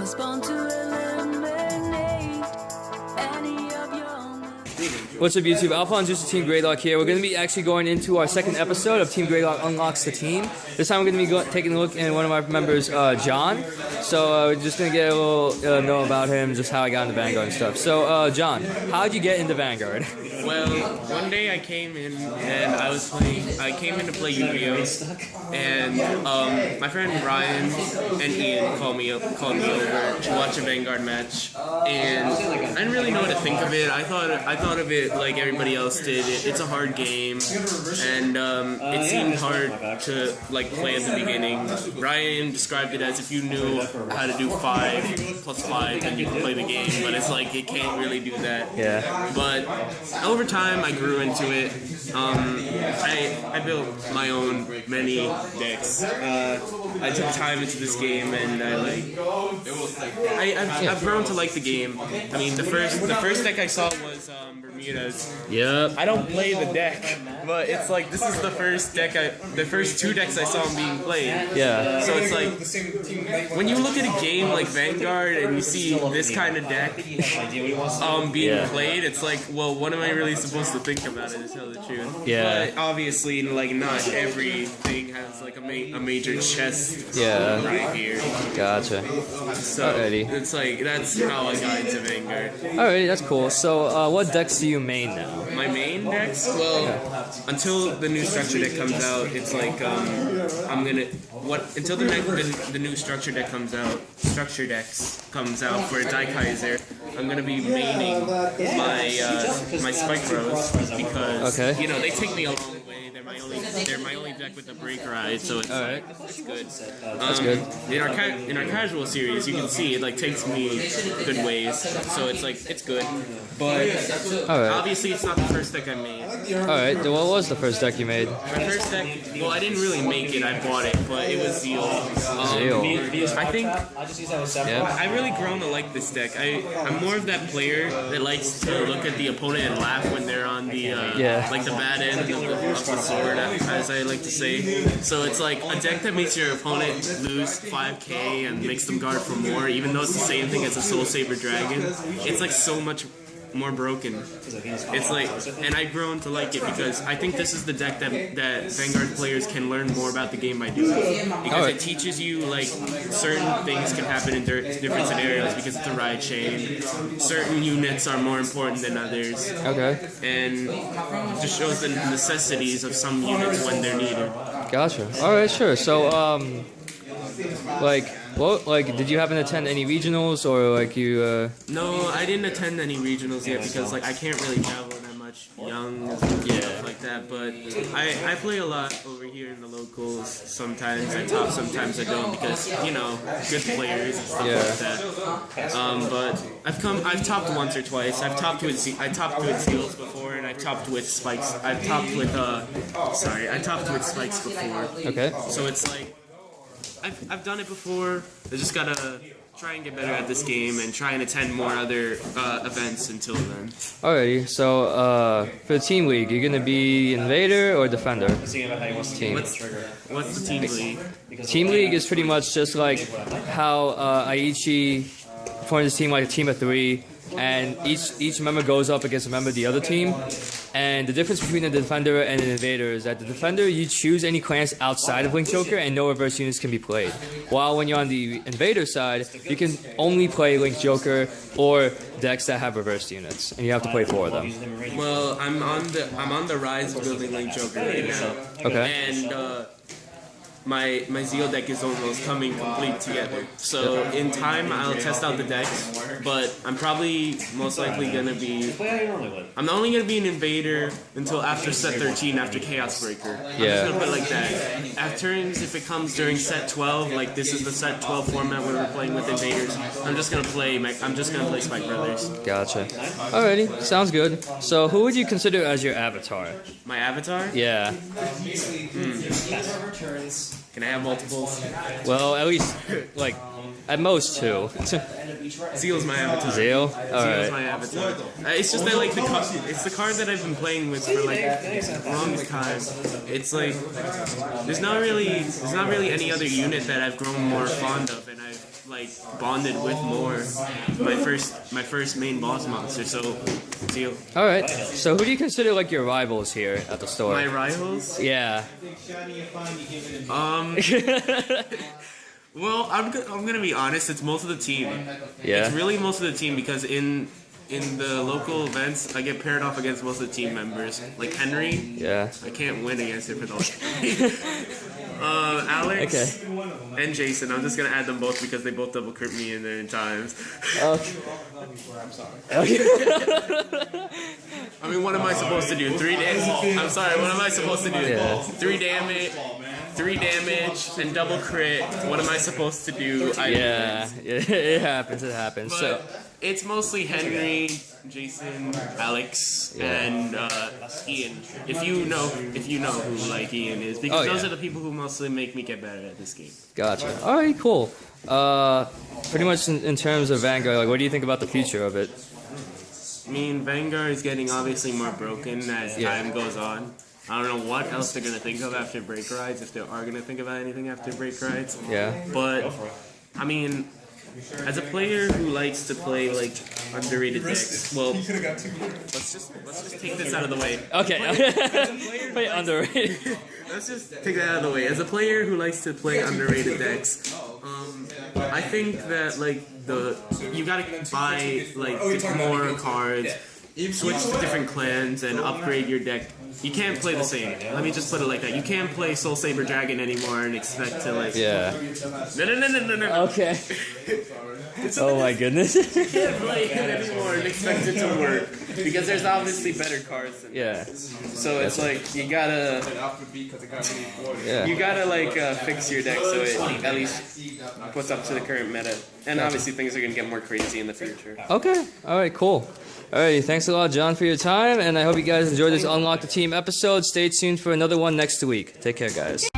spawn to eliminate any of your. What's up, YouTube? Alpha on Juice Team Gradelock here. We're going to be actually going into our second episode of Team Gradelock Unlocks the Team. This time we're going to be taking a look at one of our members, John. So we're just going to get a little know about him, just how I got into Vanguard and stuff. So, John, how did you get into Vanguard? Well, one day I came in and I came in to play Yu-Gi-Oh! And my friend Ryan and Ian called me over to watch a Vanguard match, and I didn't really know what to think of it. I thought of it like everybody else did. It's a hard game, and it seemed hard to like play at the beginning. Ryan described it as if you knew how to do 5 plus 5, then you can play the game. But it's like it can't really do that. Yeah. But over time, I grew into it. I built my own many decks. I took time into this game, and I've grown to like the game. I mean, the first deck I saw was Bermuda's. Yep. I don't play the deck, but it's like this is the first first 2 decks I saw being played. Yeah. So it's like when you look at a game like Vanguard and you see this kind of deck being played, it's like, well, what am I really supposed to think about it, to tell the truth? Yeah. But obviously, like, not everything has like a major chest right here. Gotcha. So Alrighty. it's like that's how I got into Vanguard. Alrighty, that's cool. So, what decks do you main now? My main decks, well, until the new structure deck comes out, it's like until the new structure deck comes out, for Daikaiser, I'm gonna be maining my Spike Rose because you know they take me a long way. They're my only deck with the break ride, so it's it's good. That's good. In our casual series, you can see it like takes me good ways, so it's like it's good. But obviously, it's not the first deck I made. Alright, what was the first deck you made? My first deck, well, I didn't really make it. I bought it, but it was Zeal. I think I've really grown to like this deck. I'm more of that player that likes to look at the opponent and laugh when they're on the like the bad end of the sword, as I like to say. So it's like a deck that makes your opponent lose 5k and makes them guard for more, even though it's the same thing as a Soul Saber Dragon. It's like so much more broken. It's like, and I've grown to like it because I think this is the deck that Vanguard players can learn more about the game by doing, because it teaches you like certain things can happen in different scenarios because it's a ride chain. Certain units are more important than others. Okay. And just shows the necessities of some units when they're needed. Gotcha. Alright, sure. So, did you happen to attend any regionals, or like you, No, I didn't attend any regionals yet because like I can't really travel that much young and stuff like that, but I play a lot over here in the locals. Sometimes I top, sometimes I don't, because, you know, good players and stuff like that. But I've topped once or twice. I topped with Seals before, and I've topped with Spikes. I topped with Spikes before. Okay. So it's like, I've done it before. I just gotta try and get better at this game and try and attend more other events until then. Alrighty, so for the team league, you're gonna be Invader or Defender? Team. What's the team league? Team league is pretty much just like how Aichi formed his team like a team of 3, and each member goes up against a member of the other team. And the difference between the Defender and the Invader is that the Defender, you choose any clans outside of Link Joker and no reverse units can be played. While when you're on the Invader side, you can only play Link Joker or decks that have reversed units, and you have to play 4 of them. Well, I'm on the rise of building Link Joker right now. Okay. And my Zeal deck is almost coming complete together. So in time, I'll test out the decks, but I'm probably most likely gonna be. I'm not only gonna be an Invader until after set 13, after Chaos Breaker. I'm just gonna put it like that. After, if it comes during set 12, like this is the set 12 format where we're playing with Invaders, I'm just gonna play Spike Brothers. Gotcha. Alrighty, sounds good. So who would you consider as your avatar? My avatar? Yeah. Can I have multiples? Well, at least, like, at most 2. Zeal's my avatar. Zeal? Alright. My avatar. It's just that, like, it's the card that I've been playing with for, like, the longest time. It's like, there's not really any other unit that I've grown more fond of, and I've, like, like bonded with more my first main boss monster. So, deal. All right. So who do you consider like your rivals here at the store? My rivals? Yeah. Well, I'm gonna be honest. It's most of the team. Yeah. It's really most of the team because in the local events, I get paired off against most of the team members. Like Henry. Yeah. I can't win against him for those. Alex and Jason. I'm just gonna add them both because they both double crit me in their times. Okay. I mean, what am I supposed to do? 3 days? I'm sorry. What am I supposed to do? Yeah. 3 damage and double crit. What am I supposed to do? Yeah. It happens. It happens. But So. it's mostly Henry, Jason, Alex, and Ian. If you know who like Ian is, because those are the people who mostly make me get better at this game. Gotcha. All right. Cool. Pretty much in terms of Vanguard, like, what do you think about the future of it? I mean, Vanguard is getting obviously more broken as time goes on. I don't know what else they're gonna think of after break rides, if they are gonna think about anything after break rides. Yeah. But I mean, as a player who likes to play like underrated decks, well, let's just take this out of the way. Okay. Play underrated. Let's just take that out of the way. As a player who likes to play underrated decks, I think that like you gotta buy like more cards, switch to different clans, and upgrade your deck. You can't play the same. Let me just put it like that. You can't play Soul Saber Dragon anymore and expect to like. Yeah. No. Okay. Oh my goodness. You can't play it anymore and expect it to work because there's obviously better cards than So it's like you gotta like fix your deck so it at least puts up to the current meta. And obviously things are gonna get more crazy in the future. Okay. All right. Cool. Alrighty, thanks a lot, John, for your time, and I hope you guys enjoyed this Unlock the Team episode. Stay tuned for another one next week. Take care, guys.